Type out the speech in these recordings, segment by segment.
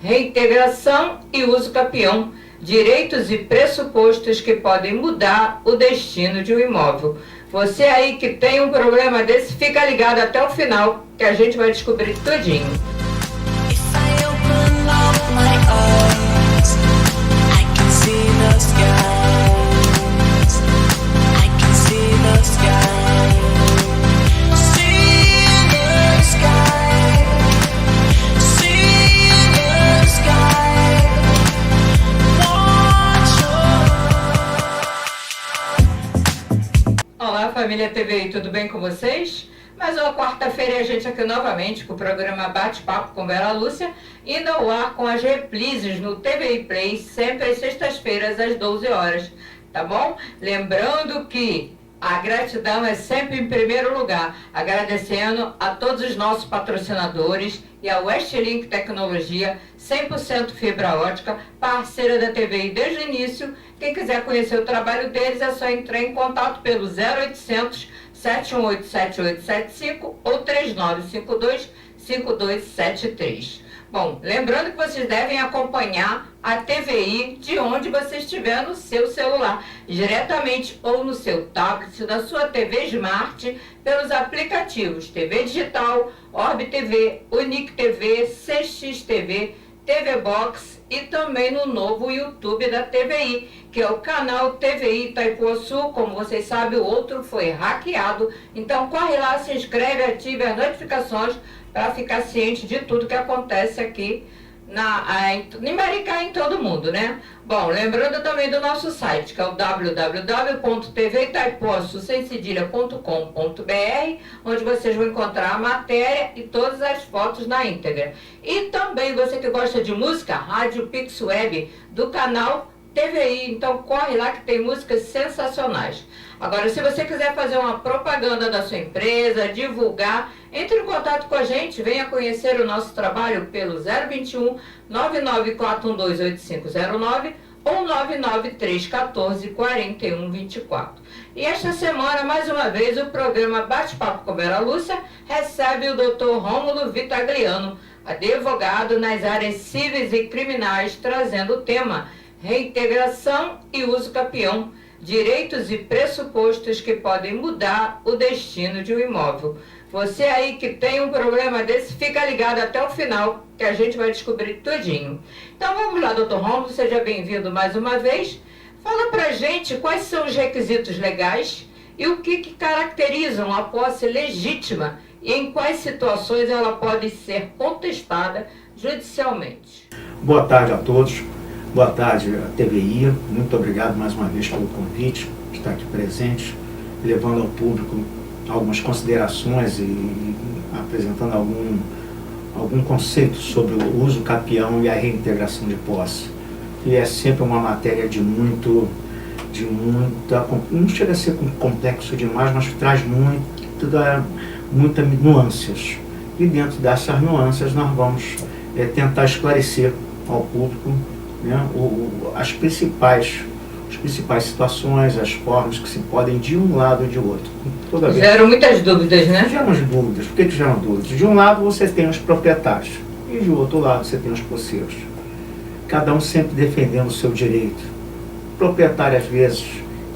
reintegração e uso capião, direitos e pressupostos que podem mudar o destino de um imóvel. Você aí que tem um problema desse, fica ligado até o final, que a gente vai descobrir tudinho. Olá, família TVI, tudo bem com vocês? Mais uma quarta-feira a gente aqui novamente com o programa Bate-Papo com Vera Lúcia, indo ao ar com as reprises no TVI Play, sempre às sextas-feiras às 12 horas, tá bom? Lembrando que a gratidão é sempre em primeiro lugar, agradecendo a todos os nossos patrocinadores e a Westlink Tecnologia, 100% fibra ótica, parceira da TVI desde o início. Quem quiser conhecer o trabalho deles é só entrar em contato pelo 0800 718 7875 ou 3952 5273. Bom, lembrando que vocês devem acompanhar a TVI de onde você estiver no seu celular, diretamente ou no seu tablet, na sua TV Smart, pelos aplicativos TV Digital, Orb TV, Unique TV, CX TV, TV Box e também no novo YouTube da TVI, que é o canal TVI Itaipuaçu. Como vocês sabem, o outro foi hackeado, então corre lá, se inscreve, ative as notificações para ficar ciente de tudo que acontece aqui em Maricá e em todo mundo, né? Bom, lembrando também do nosso site, que é o www.tvitaipuaçu.com.br, onde vocês vão encontrar a matéria e todas as fotos na íntegra. E também você que gosta de música, Rádio Pix Web, do canal TVI, então corre lá que tem músicas sensacionais. Agora, se você quiser fazer uma propaganda da sua empresa, divulgar, entre em contato com a gente, venha conhecer o nosso trabalho pelo 021 994128509 ou 99314 4124. E esta semana, mais uma vez, o programa Bate-Papo com Vera Lúcia recebe o Dr. Rômulo Vitagliano, advogado nas áreas cíveis e criminais, trazendo o tema reintegração e uso capião, direitos e pressupostos que podem mudar o destino de um imóvel. Você aí que tem um problema desse, fica ligado até o final, que a gente vai descobrir tudinho. Então vamos lá, doutor Rômulo, seja bem-vindo mais uma vez. Fala pra gente quais são os requisitos legais e o que caracterizam a posse legítima e em quais situações ela pode ser contestada judicialmente. Boa tarde a todos. Boa tarde, a TVI. Muito obrigado mais uma vez pelo convite, de estar aqui presente, levando ao público algumas considerações e apresentando algum conceito sobre o uso capião e a reintegração de posse. E é sempre uma matéria de muita, não chega a ser complexo demais, mas traz muitas nuances. E dentro dessas nuances nós vamos tentar esclarecer ao público, né, as principais situações, as formas que se podem de um lado ou de outro. Geram muitas dúvidas, né? Geram dúvidas. Por que geram dúvidas? De um lado você tem os proprietários e de outro lado você tem os posseiros. Cada um sempre defendendo o seu direito. O proprietário, às vezes,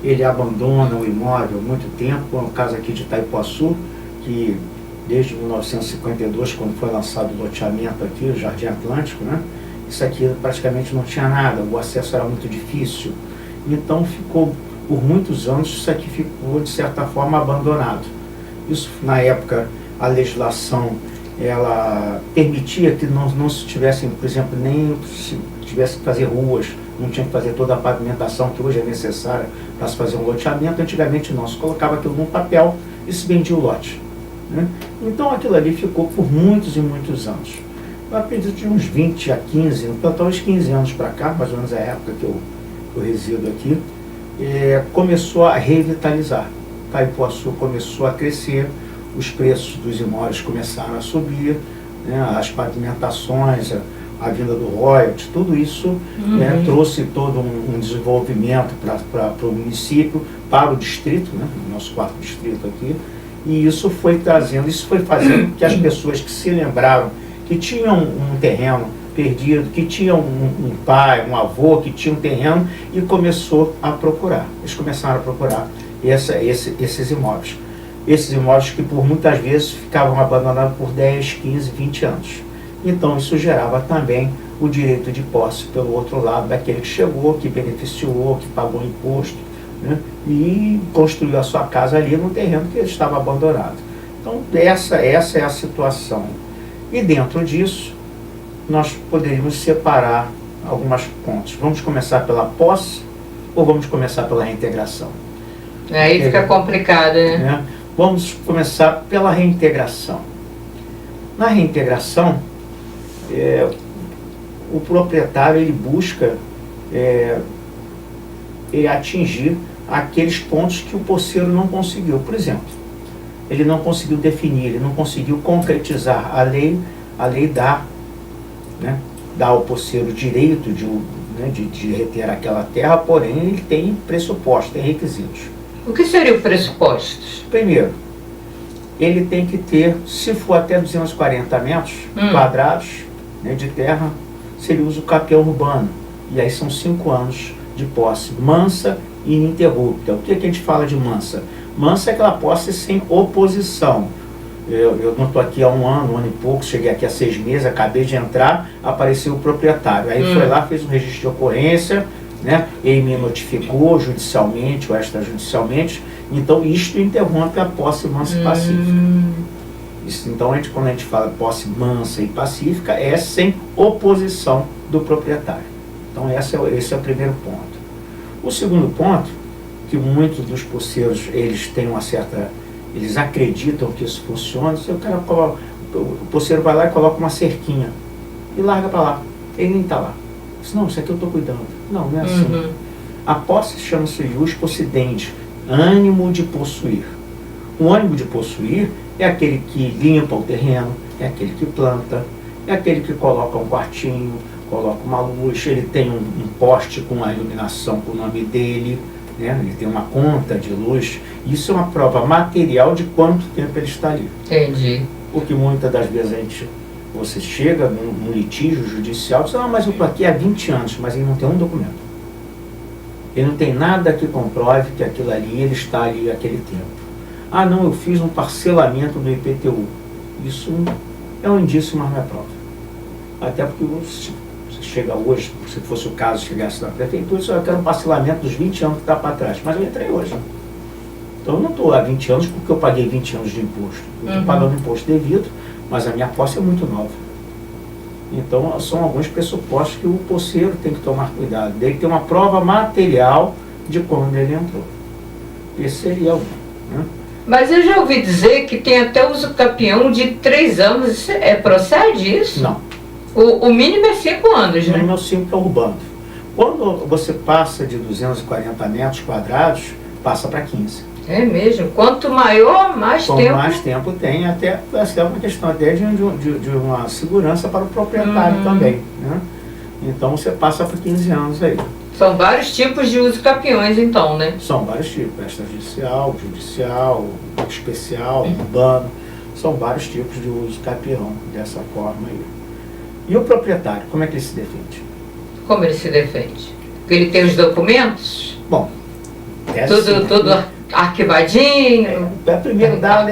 ele abandona o imóvel há muito tempo. É o caso aqui de Itaipuaçu, que desde 1952, quando foi lançado o loteamento aqui, o Jardim Atlântico, né? Isso aqui praticamente não tinha nada, o acesso era muito difícil. Então ficou, por muitos anos, isso aqui ficou, de certa forma, abandonado. Isso, na época, a legislação, ela permitia que não se tivessem, por exemplo, nem se tivesse que fazer ruas, não tinha que fazer toda a pavimentação que hoje é necessária para se fazer um loteamento. Antigamente não, se colocava aquilo num papel e se vendia o lote, né? Então aquilo ali ficou por muitos e muitos anos. Eu acredito de uns 20 a 15, talvez 15 anos para cá, mais ou menos a época que eu resido aqui, começou a revitalizar. Itaipuaçu começou a crescer, os preços dos imóveis começaram a subir, né, as pavimentações, a vinda do royalties, tudo isso trouxe todo um desenvolvimento para o município, para o distrito, né, o nosso quarto distrito aqui, e isso foi fazendo que as pessoas que se lembraram que tinham um terreno perdido, que tinha um pai, um avô, que tinha um terreno e começou a procurar. Eles começaram a procurar esses imóveis. Esses imóveis que por muitas vezes ficavam abandonados por 10, 15, 20 anos. Então isso gerava também o direito de posse pelo outro lado daquele que chegou, que beneficiou, que pagou imposto, né, e construiu a sua casa ali no terreno que estava abandonado. Então essa é a situação. E dentro disso, nós poderíamos separar alguns pontos. Vamos começar pela posse ou vamos começar pela reintegração? Aí fica complicado, né? Vamos começar pela reintegração. Na reintegração, o proprietário ele busca atingir aqueles pontos que o posseiro não conseguiu. Por exemplo, ele não conseguiu definir, ele não conseguiu concretizar a lei dá ao posseiro o direito de reter aquela terra, porém ele tem pressupostos, tem requisitos. O que seriam pressupostos? Primeiro, ele tem que ter, se for até 240 metros quadrados de terra, seria uso capião urbano. E aí são 5 anos de posse mansa e ininterrupta. O que a gente fala de mansa? Mansa é aquela posse sem oposição. Eu não estou aqui há um ano e pouco, cheguei aqui há 6 meses, acabei de entrar, apareceu o proprietário. Aí foi lá, fez um registro de ocorrência, ele me notificou judicialmente ou extrajudicialmente, então isto interrompe a posse mansa e pacífica. Então quando a gente fala posse mansa e pacífica, é sem oposição do proprietário. Então esse é o primeiro ponto. O segundo ponto, que muitos dos posseiros eles têm eles acreditam que isso funciona, o posseiro vai lá e coloca uma cerquinha e larga para lá, ele nem está lá. Não, isso aqui eu estou cuidando. Não é assim. A posse chama-se ius possidendi, ânimo de possuir. O ânimo de possuir é aquele que limpa o terreno, é aquele que planta, é aquele que coloca um quartinho, coloca uma luz, ele tem um poste com a iluminação com o nome dele, ele tem uma conta de luz. Isso é uma prova material de quanto tempo ele está ali. Entendi. O que muitas das vezes você chega num litígio judicial e diz, não, mas eu estou aqui há 20 anos, mas ele não tem um documento. Ele não tem nada que comprove que aquilo ali, ele está ali aquele tempo. Ah, não, eu fiz um parcelamento no IPTU. Isso é um indício, mas não é prova. Até porque você chega hoje, se fosse o caso, chegasse na prefeitura, eu quero um parcelamento dos 20 anos que está para trás. Mas eu entrei hoje. Então eu não estou há 20 anos porque eu paguei 20 anos de imposto. Eu estou pagando imposto devido, mas a minha posse é muito nova. Então são alguns pressupostos que o posseiro tem que tomar cuidado. Dele ter uma prova material de quando ele entrou. Esse seria um. Mas eu já ouvi dizer que tem até uso capião de 3 anos. Procede isso? Não. O mínimo é 5 anos, né? O mínimo é 5 urbano. Quando você passa de 240 metros quadrados, passa para 15. É mesmo? Quanto maior, mais tempo. Quanto mais tempo tem, até é uma questão até de uma segurança para o proprietário também. Então você passa por 15 anos aí. São vários tipos de uso capiões então, né? São vários tipos, extrajudicial, judicial, especial, urbano. São vários tipos de uso capião dessa forma aí. E o proprietário, como é que ele se defende? Como ele se defende? Porque ele tem os documentos? Bom, tudo arquivadinho. Primeiro dado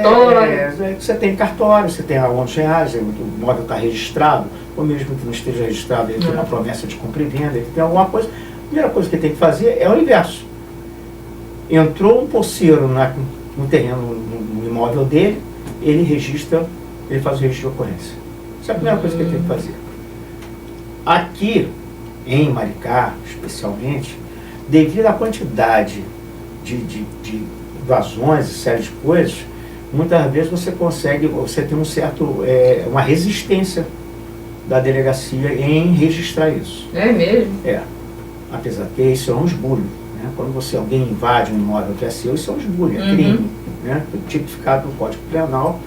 você tem cartório, você tem aonde reais, o imóvel está registrado, ou mesmo que não esteja registrado, ele tem uma promessa de compra e venda, ele tem alguma coisa. A primeira coisa que ele tem que fazer é o inverso. Entrou um posseiro no terreno, no imóvel dele, ele faz o registro de ocorrência. Essa é a primeira coisa que ele tem que fazer. Aqui, em Maricá, especialmente, devido à quantidade de invasões e série de coisas, muitas vezes você tem uma resistência da delegacia em registrar isso. É mesmo? Apesar que isso é um esbulho. Quando alguém invade um imóvel que é seu, isso é um esbulho, é crime. Tipificado no Código Penal.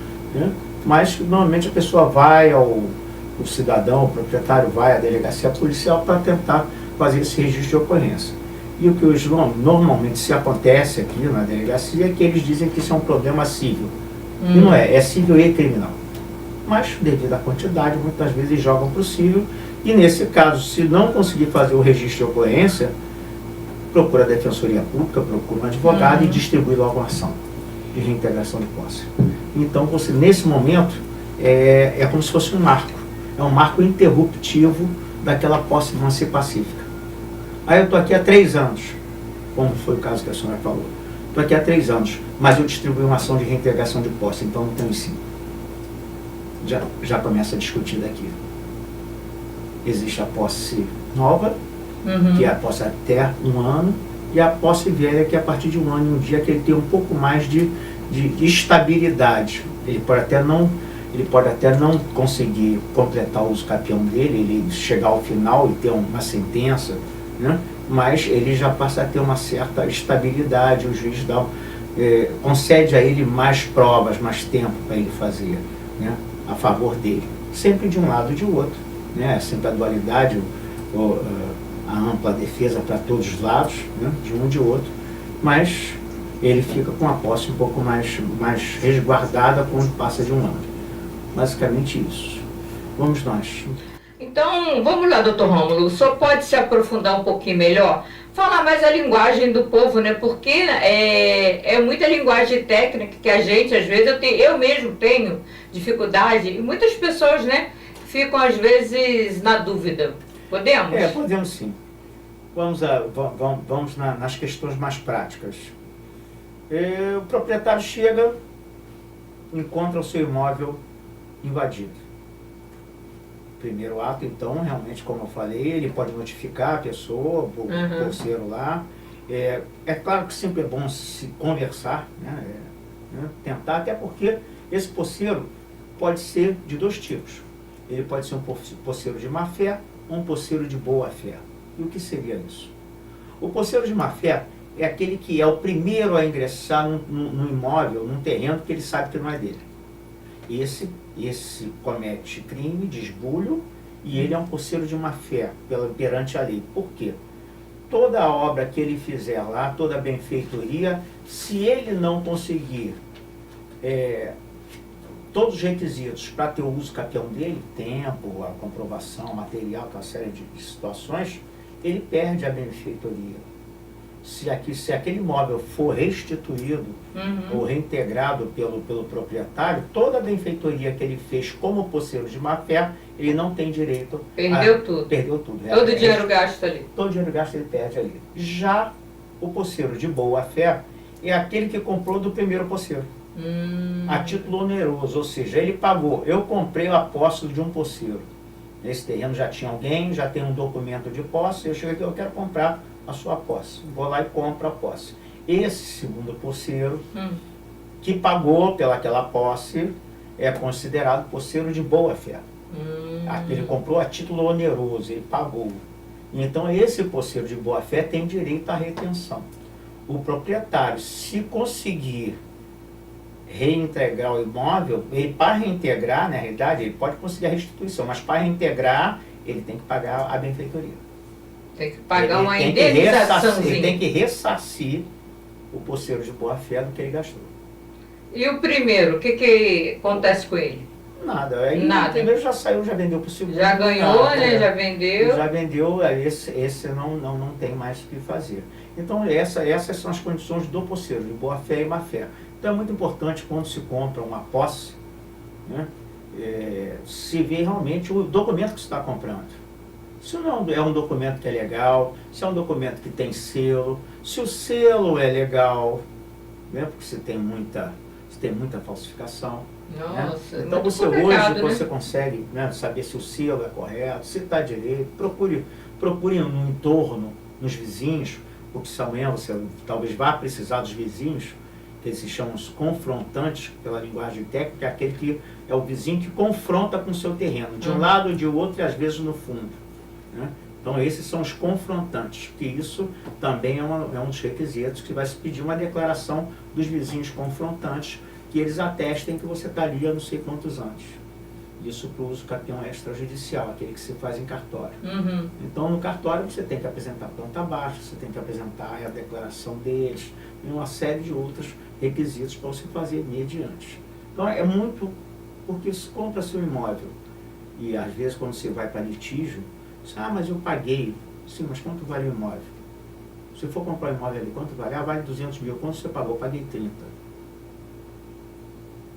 Mas normalmente a pessoa vai o cidadão, o proprietário vai à delegacia policial para tentar fazer esse registro de ocorrência. E o que normalmente se acontece aqui na delegacia é que eles dizem que isso é um problema civil. E não é civil e criminal. Mas devido à quantidade, muitas vezes jogam para o civil E nesse caso, se não conseguir fazer o registro de ocorrência, procura a Defensoria Pública, procura um advogado e distribui logo uma ação de reintegração de posse. Então, você, nesse momento, é como se fosse um marco. É um marco interruptivo daquela posse mansa e pacífica. Aí eu estou aqui há 3 anos, como foi o caso que a senhora falou. Estou aqui há 3 anos, mas eu distribuí uma ação de reintegração de posse, então não tenho 5. Já começa a discutir daqui. Existe a posse nova, que é a posse até 1 ano, e a posse velha, que é a partir de 1 ano e 1 dia, que ele tem um pouco mais de estabilidade. Ele pode até não conseguir completar o uso capião dele, ele chegar ao final e ter uma sentença, né? Mas ele já passa a ter uma certa estabilidade, o juiz concede a ele mais provas, mais tempo para ele fazer, né, a favor dele. Sempre de um lado e de outro, né? Sempre a dualidade, a ampla defesa para todos os lados, né? De um e de outro, mas ele fica com a posse um pouco mais resguardada quando passa de 1 ano. Basicamente isso. Vamos nós. Então, vamos lá, doutor Rômulo, o senhor pode se aprofundar um pouquinho melhor? Falar mais a linguagem do povo, né? Porque é muita linguagem técnica que a gente, às vezes, eu mesmo tenho dificuldade, e muitas pessoas, né, ficam, às vezes, na dúvida. Podemos? Podemos sim. Vamos nas questões mais práticas. O proprietário chega, encontra o seu imóvel invadido. Primeiro ato, então, realmente, como eu falei, ele pode notificar a pessoa, o porceiro lá. É claro que sempre é bom se conversar, né? Tentar, até porque esse porceiro pode ser de 2 tipos. Ele pode ser um porceiro de má fé ou um porceiro de boa fé. E o que seria isso? O porceiro de má fé é aquele que é o primeiro a ingressar no imóvel, num terreno que ele sabe que não é dele. Esse comete crime de esbulho e ele é um porceiro de má fé perante a lei. Por quê? Toda a obra que ele fizer lá, toda a benfeitoria, se ele não conseguir todos os requisitos para ter o uso capião dele, tempo, a comprovação, material, uma série de situações, ele perde a benfeitoria. Se aquele imóvel for restituído ou reintegrado pelo proprietário, toda a benfeitoria que ele fez como porceiro de má fé, ele não tem direito tudo. Perdeu tudo. Todo o dinheiro gasto ali. Todo o dinheiro gasto ele perde ali. Já o porceiro de boa fé é aquele que comprou do primeiro porceiro. A título oneroso, ou seja, ele pagou. Eu comprei a posse de um porceiro. Nesse terreno já tinha alguém, já tem um documento de posse, eu chego aqui, eu quero comprar a sua posse. Vou lá e compro a posse. Esse segundo porceiro, que pagou pelaquela posse, é considerado porceiro de boa fé. Ele comprou a título oneroso, ele pagou. Então esse porceiro de boa fé tem direito à retenção. O proprietário, se conseguir reintegrar o imóvel, para reintegrar, na realidade, ele pode conseguir a restituição, mas para reintegrar, ele tem que pagar a benfeitoria. Tem que pagar uma indenizaçãozinha. Ele tem que ressarcir o porceiro de boa fé do que ele gastou. E o primeiro, o que acontece com ele? Nada. Aí o primeiro já saiu, já vendeu para o segundo. Já ganhou, né? Já vendeu. Já vendeu, esse não tem mais o que fazer. Então essas são as condições do porceiro, de boa fé e má fé. Então é muito importante quando se compra uma posse, né, se ver realmente o documento que você está comprando. Se não é um documento que é legal, se é um documento que tem selo, se o selo é legal, né, porque você tem muita falsificação. Nossa, né? Então hoje você consegue, né, saber se o selo é correto, se está direito, procure no entorno, nos vizinhos, porque se amanhã você talvez vá precisar dos vizinhos, que eles se chamam os confrontantes, pela linguagem técnica, é aquele que é o vizinho que confronta com o seu terreno, de um lado ou de outro e às vezes no fundo. Né? Então esses são os confrontantes, que isso também é um dos requisitos, que vai se pedir uma declaração dos vizinhos confrontantes, que eles atestem que você está ali há não sei quantos anos. Isso para o uso capião extrajudicial, aquele que se faz em cartório. Então no cartório você tem que apresentar planta baixa, você tem que apresentar a declaração deles, e uma série de outros requisitos para você fazer mediante. Então é muito, porque se compra seu imóvel E às vezes quando você vai para litígio, você, mas eu paguei. Sim, mas quanto vale o imóvel? Se for comprar um imóvel ali, quanto vale? Vale 200 mil. Quanto você pagou? Eu paguei 30.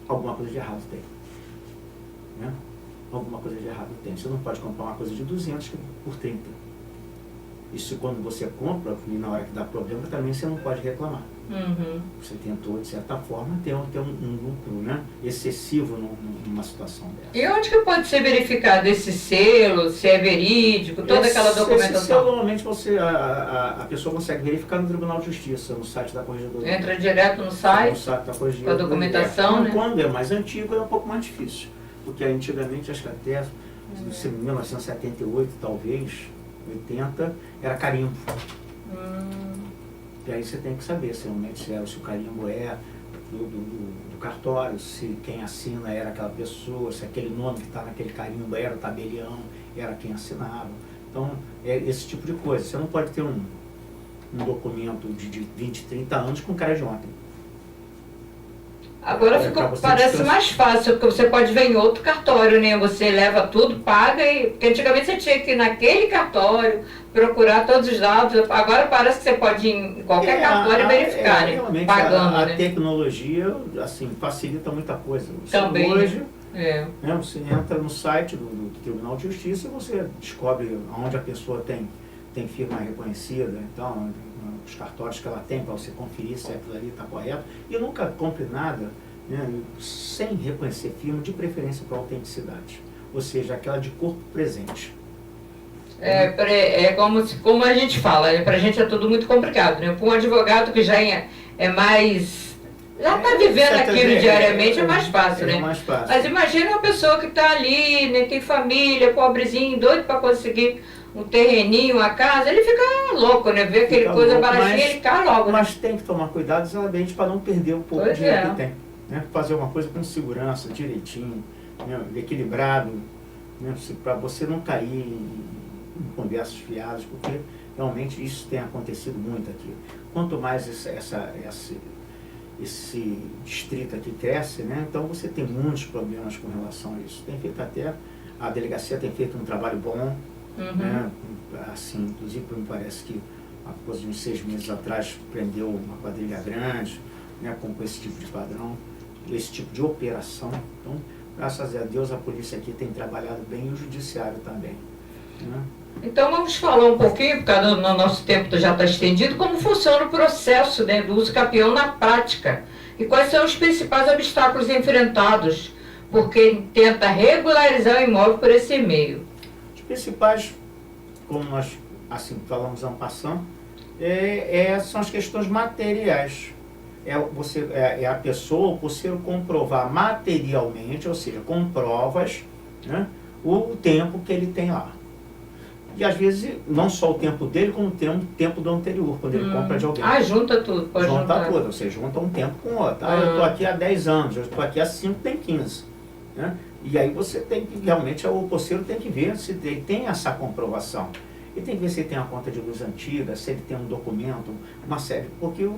Alguma coisa de errado tem. Né? Alguma coisa de errado tem. Você não pode comprar uma coisa de 200 por 30. Isso quando você compra, e na hora que dá problema, também você não pode reclamar. Uhum. Você tentou, de certa forma, ter um lucro, né, excessivo numa situação dessa. E onde que pode ser verificado esse selo, se é verídico, toda aquela documentação? Esse selo, normalmente, a pessoa consegue verificar no Tribunal de Justiça, no site da Corregedoria. Entra direto no site da Corregedoria. com a documentação, né? Quando é mais antigo, é um pouco mais difícil. Porque antigamente, acho que até 1978, talvez, 80, era carimbo. E aí você tem que saber se realmente se o carimbo é do cartório, se quem assina era aquela pessoa, se aquele nome que está naquele carimbo era o tabelião, era quem assinava. Então, é esse tipo de coisa. Você não pode ter um documento de 20, 30 anos com cara de ontem. Agora parece mais fácil, porque você pode ver em outro cartório, né? Você leva tudo, paga, porque antigamente você tinha que ir naquele cartório, procurar todos os dados. Agora parece que você pode ir em qualquer cartório e verificar, né? Realmente pagando, a né? tecnologia, assim, facilita muita coisa. Também, hoje, né, você entra no site do Tribunal de Justiça e você descobre onde a pessoa tem firma reconhecida, então, os cartórios que ela tem, para você conferir se aquilo ali está correto. E nunca compre nada, né, sem reconhecer firma, de preferência para autenticidade, ou seja, aquela de corpo presente. Como a gente fala, para a gente é tudo muito complicado, né? Para um advogado que já é mais... Já está vivendo aquilo diariamente, é mais fácil, né? Mais fácil. Mas imagina uma pessoa que está ali, né, tem família, pobrezinho, doido para conseguir um terreninho, uma casa, ele fica louco, né? Vê aquele coisa baratinha, ele cai logo. Mas tem que tomar cuidado exatamente para não perder o pouco de dinheiro que tem. Né? Fazer uma coisa com segurança, direitinho, né? Equilibrado, né? Para você não cair em conversas fiadas, porque realmente isso tem acontecido muito aqui. Quanto mais esse distrito aqui cresce, né? Então você tem muitos problemas com relação a isso. Tem feito até, a delegacia tem feito um trabalho bom, né? Assim, inclusive me parece que uma coisa de uns 6 meses atrás prendeu uma quadrilha grande, né? Com esse tipo de padrão, esse tipo de operação. Então, graças a Deus, a polícia aqui tem trabalhado bem e o judiciário também, né? Então vamos falar um pouquinho, porque no nosso tempo já está estendido, como funciona o processo, né, do uso capião na prática e quais são os principais obstáculos enfrentados por quem tenta regularizar o imóvel por esse meio. Os principais, como nós assim falamos en passant, são as questões materiais. É a pessoa, por ser comprovar materialmente, ou seja, com provas, né, o tempo que ele tem lá. E às vezes, não só o tempo dele, como o tempo do anterior, quando ele compra de alguém. Junta tudo, pode juntar. Junta tudo, ou seja, junta um tempo com o outro. Eu estou aqui há 10 anos, eu estou aqui há 5, tem 15. Né? E aí você tem que, realmente, o poceiro tem que ver se ele tem essa comprovação. Ele tem que ver se ele tem uma conta de luz antiga, se ele tem um documento, uma série, porque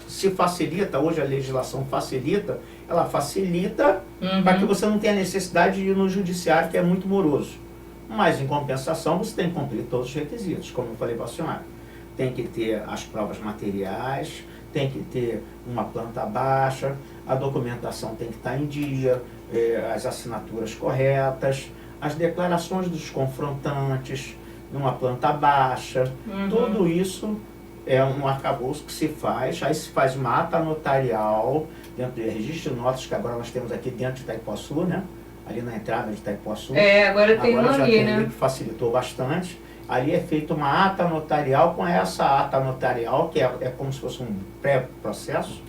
se facilita, hoje a legislação facilita, ela facilita para que você não tenha necessidade de ir no judiciário, que é muito moroso. Mas, em compensação, você tem que cumprir todos os requisitos, como eu falei para a senhora. Tem que ter as provas materiais, tem que ter uma planta baixa, a documentação tem que estar em dia, as assinaturas corretas, as declarações dos confrontantes, numa planta baixa. Tudo isso é um arcabouço que se faz, aí se faz uma ata notarial, dentro do registro de notas, que agora nós temos aqui dentro de Itaipuaçu, né? Ali na entrada de Itaipuaçu. Agora tem um ali, né? Que facilitou bastante. Ali é feita uma ata notarial, com essa ata notarial, que é como se fosse um pré-processo,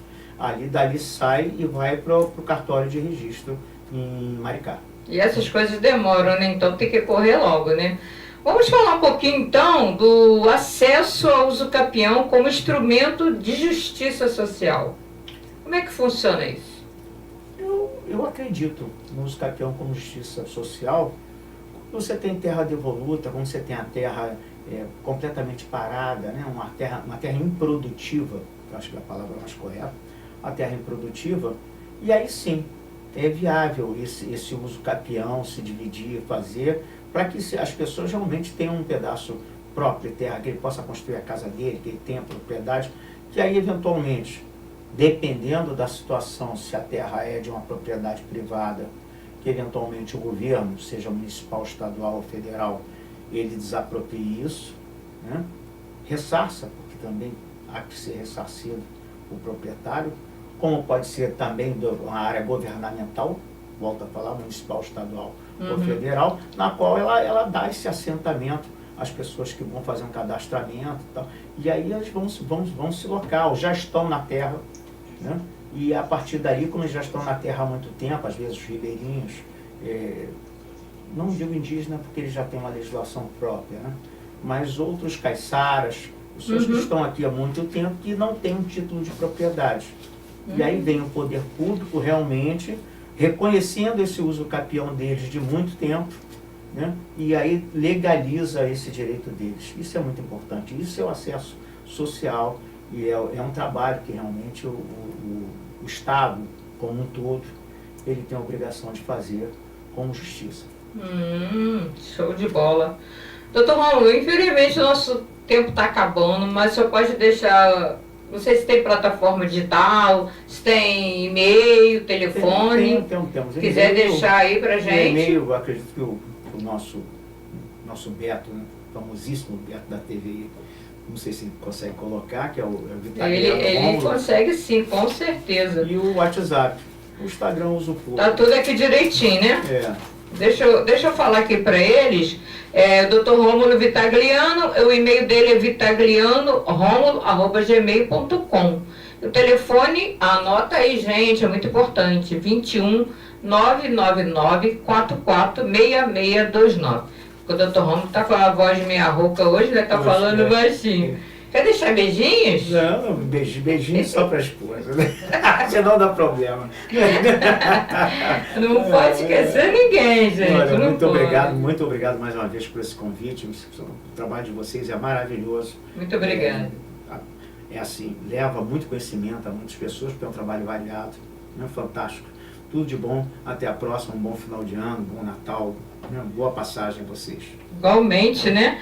dali sai e vai para o cartório de registro em Maricá. E essas coisas demoram, né? Então tem que correr logo, né? Vamos falar um pouquinho, então, do acesso ao uso capião como instrumento de justiça social. Como é que funciona isso? Eu acredito no uso capião como justiça social. Quando você tem terra devoluta, quando você tem a terra completamente parada, né? uma terra improdutiva, que eu acho que é a palavra mais correta, a terra improdutiva, e aí sim, é viável esse uso capião, se dividir, fazer, para que as pessoas realmente tenham um pedaço próprio de terra, que ele possa construir a casa dele, que ele tenha propriedade, que aí eventualmente, dependendo da situação, se a terra é de uma propriedade privada, que eventualmente o governo, seja municipal, estadual ou federal, ele desaproprie isso, né? Ressarça, porque também há que ser ressarcido o proprietário, como pode ser também uma área governamental, volto a falar, municipal, estadual ou federal, na qual ela dá esse assentamento às pessoas que vão fazer um cadastramento e tal. E aí elas vão se locar, ou já estão na terra, né? E a partir daí, como eles já estão na terra há muito tempo, às vezes os ribeirinhos, não digo indígena porque eles já têm uma legislação própria, né? Mas outros caiçaras, pessoas que estão aqui há muito tempo que não têm um título de propriedade. E aí vem o poder público realmente reconhecendo esse uso capião deles de muito tempo, né? E aí legaliza esse direito deles. Isso é muito importante. Isso é o acesso social e é um trabalho que realmente o Estado, como um todo, ele tem a obrigação de fazer com justiça. Show de bola. Doutor Rômulo, infelizmente o nosso tempo está acabando, mas o senhor pode deixar, não sei se tem plataforma digital, se tem e-mail, telefone, temos. Se quiser deixar aí pra gente. E-mail, eu acredito que o nosso Beto, né, famosíssimo Beto da TV, não sei se ele consegue colocar, que é o Vitaliano Ele Rômulo. consegue sim, com certeza. E o WhatsApp. O Instagram eu uso pouco. Tá tudo aqui direitinho, né? É. Deixa eu falar aqui para eles. O Dr. Rômulo Vitagliano, o e-mail dele é vitaglianoromulo@gmail.com. O telefone, anota aí, gente, é muito importante, 21 999 446629. O Dr. Rômulo tá com a voz meia rouca hoje, né? Tá falando baixinho. Quer deixar beijinhos? Não, beijinho só para a esposa, né? Senão dá problema. Não pode esquecer ninguém, gente. Olha, não muito pode. muito obrigado mais uma vez por esse convite. O trabalho de vocês é maravilhoso. Muito obrigada. É assim, leva muito conhecimento a muitas pessoas, porque é um trabalho variado, né? Fantástico. Tudo de bom, até a próxima, um bom final de ano, um bom Natal, né? Boa passagem a vocês. Igualmente, né?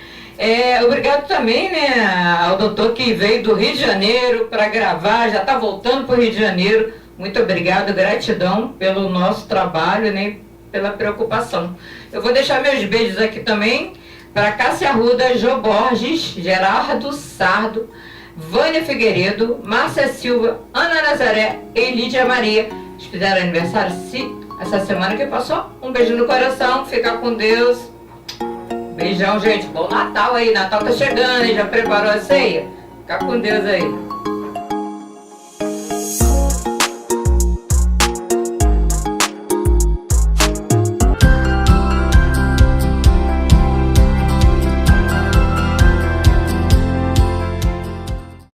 Obrigado também, né, ao doutor que veio do Rio de Janeiro para gravar, já está voltando para o Rio de Janeiro. Muito obrigado, gratidão pelo nosso trabalho, né, pela preocupação. Eu vou deixar meus beijos aqui também para Cássia Arruda, Jô Borges, Gerardo Sardo, Vânia Figueiredo, Márcia Silva, Ana Nazaré e Lídia Maria. Eles fizeram aniversário essa semana que passou. Um beijo no coração, fica com Deus. Beijão, gente. Bom Natal aí. Natal tá chegando, hein? Já preparou a ceia? Fica com Deus aí.